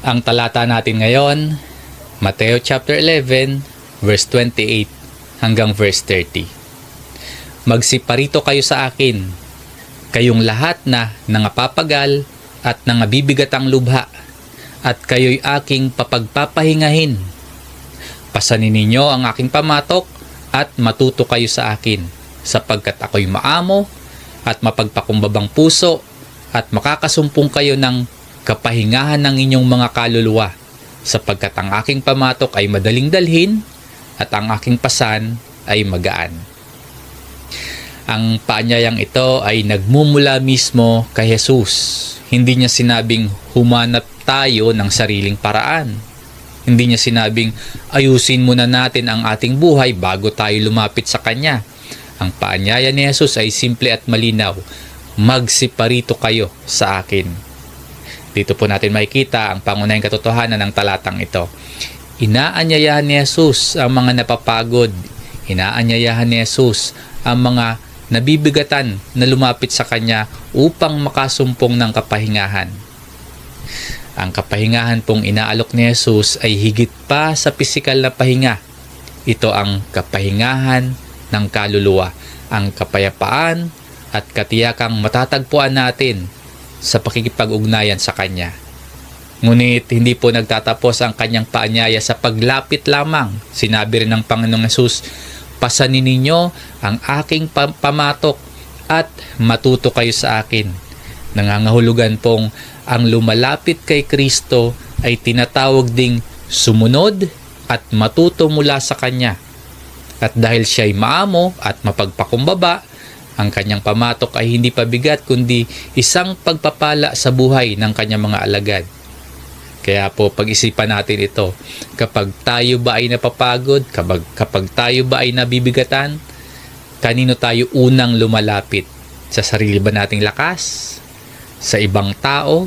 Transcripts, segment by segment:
Ang talata natin ngayon, Mateo chapter 11, verse 28 hanggang verse 30. Magsiparito kayo sa akin, kayong lahat na nangapapagal at nangabibigatang lubha, at kayo'y aking papagpapahingahin. Pasanin ninyo ang aking pamatok at matuto kayo sa akin, sapagkat ako'y maamo at mapagpakumbabang puso, at makakasumpong kayo ng kapahingahan ng inyong mga kaluluwa, sapagkat ang aking pamatok ay madaling dalhin at ang aking pasan ay magaan. Ang paanyayang ito ay nagmumula mismo kay Jesus. Hindi niya sinabing humanap tayo ng sariling paraan. Hindi niya sinabing ayusin muna natin ang ating buhay bago tayo lumapit sa Kanya. Ang paanyaya ni Jesus ay simple at malinaw, magsiparito kayo sa akin. Dito po natin makikita ang pangunahing katotohanan ng talatang ito. Inaanyayahan ni Jesus ang mga napapagod. Inaanyayahan ni Jesus ang mga nabibigatan na lumapit sa Kanya upang makasumpong ng kapahingahan. Ang kapahingahan pong inaalok ni Jesus ay higit pa sa pisikal na pahinga. Ito ang kapahingahan ng kaluluwa, ang kapayapaan at katiyakang matatagpuan natin sa pakikipag-ugnayan sa Kanya. Ngunit hindi po nagtatapos ang Kanyang paanyaya sa paglapit lamang. Sinabi rin ng Panginoong Hesus, pasanin ninyo ang aking pamatok at matuto kayo sa akin. Nangangahulugan pong ang lumalapit kay Kristo ay tinatawag ding sumunod at matuto mula sa Kanya. At dahil siya'y maamo at mapagpakumbaba, ang Kanyang pamatok ay hindi pabigat kundi isang pagpapala sa buhay ng Kanyang mga alagad. Kaya po pag-isipan natin ito, kapag tayo ba ay napapagod, kapag tayo ba ay nabibigatan, kanino tayo unang lumalapit? Sa sarili ba nating lakas? Sa ibang tao?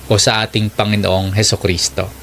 O sa ating Panginoong Hesukristo?